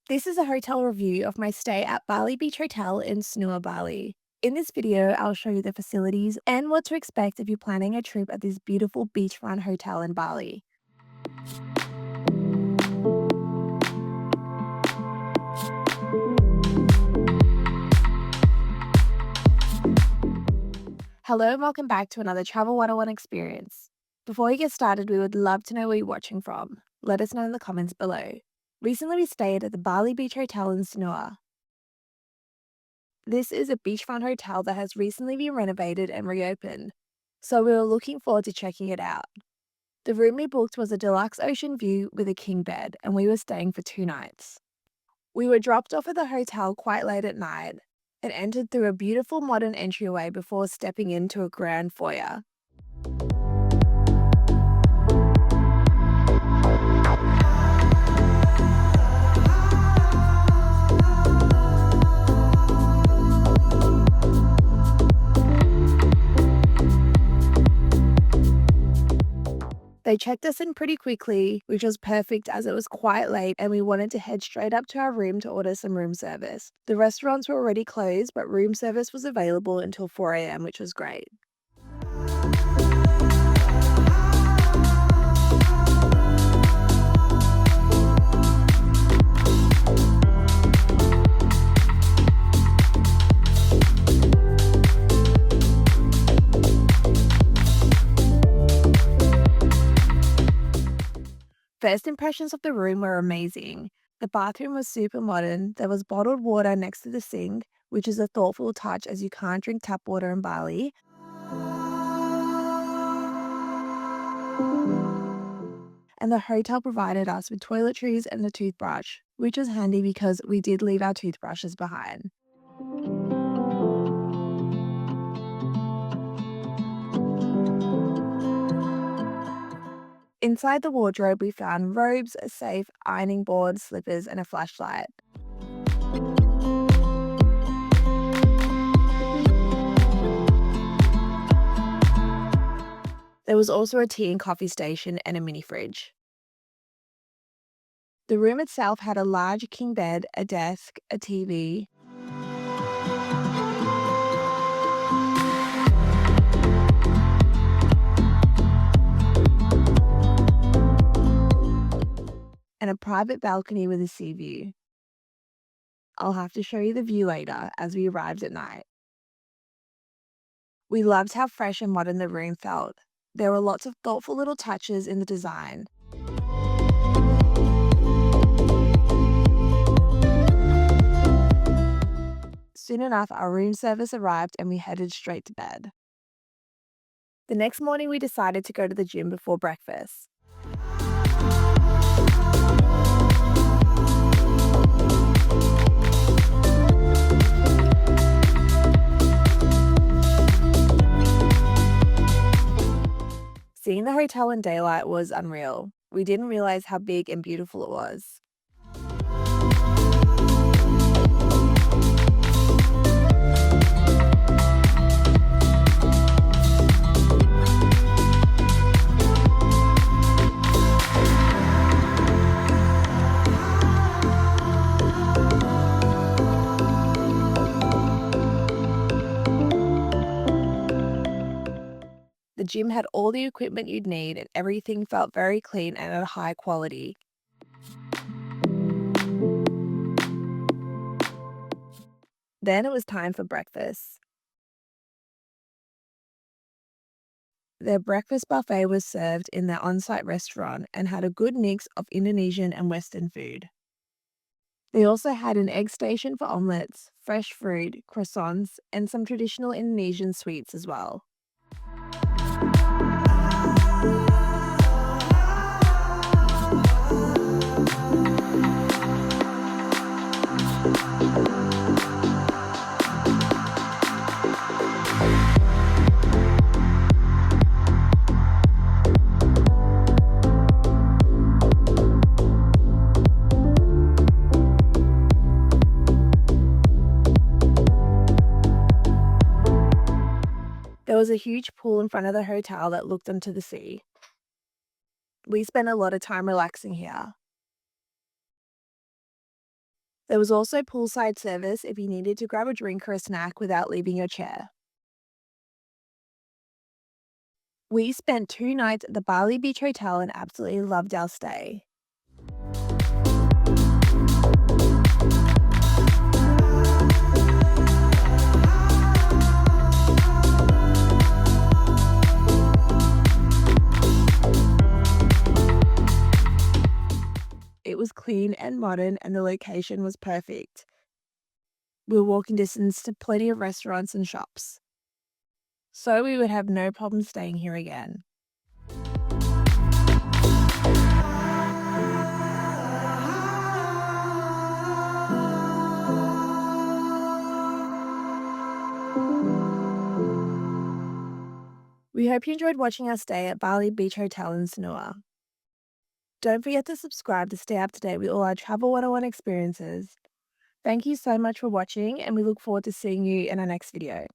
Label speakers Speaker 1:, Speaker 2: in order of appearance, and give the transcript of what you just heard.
Speaker 1: This is a hotel review of my stay at Bali Beach Hotel in Sanur Bali. In this video, I'll show you the facilities and what to expect if you're planning a trip at this beautiful beachfront hotel in Bali. Hello and welcome back to another Travel 101 experience. Before we get started, we would love to know where you're watching from. Let us know in the comments below. Recently, we stayed at the Bali Beach Hotel in Sanur. This is a beachfront hotel that has recently been renovated and reopened, so we were looking forward to checking it out. The room we booked was a deluxe ocean view with a king bed, and we were staying for 2 nights. We were dropped off at the hotel quite late at night and entered through a beautiful modern entryway before stepping into a grand foyer. They checked us in pretty quickly, which was perfect as it was quite late and we wanted to head straight up to our room to order some room service. The restaurants were already closed, but room service was available until 4 a.m., which was great. First impressions of the room were amazing. The bathroom was super modern. There was bottled water next to the sink, which is a thoughtful touch as you can't drink tap water in Bali. And the hotel provided us with toiletries and a toothbrush, which was handy because we did leave our toothbrushes behind. Inside the wardrobe, we found robes, a safe, ironing board, slippers, and a flashlight. There was also a tea and coffee station and a mini fridge. The room itself had a large king bed, a desk, a TV, and a private balcony with a sea view. I'll have to show you the view later as we arrived at night. We loved how fresh and modern the room felt. There were lots of thoughtful little touches in the design. Soon enough, our room service arrived and we headed straight to bed. The next morning, we decided to go to the gym before breakfast. Seeing the hotel in daylight was unreal. We didn't realize how big and beautiful it was. The gym had all the equipment you'd need and everything felt very clean and at a high quality. Then it was time for breakfast. Their breakfast buffet was served in their on-site restaurant and had a good mix of Indonesian and Western food. They also had an egg station for omelets, fresh fruit, croissants, and some traditional Indonesian sweets as well. There was a huge pool in front of the hotel that looked onto the sea. We spent a lot of time relaxing here. There was also poolside service if you needed to grab a drink or a snack without leaving your chair. We spent 2 nights at the Bali Beach Hotel and absolutely loved our stay. It was clean and modern, and the location was perfect. We were walking distance to plenty of restaurants and shops, so we would have no problem staying here again. We hope you enjoyed watching our stay at Bali Beach Hotel in Sanur. Don't forget to subscribe to stay up to date with all our Travel 101 experiences. Thank you so much for watching, and we look forward to seeing you in our next video.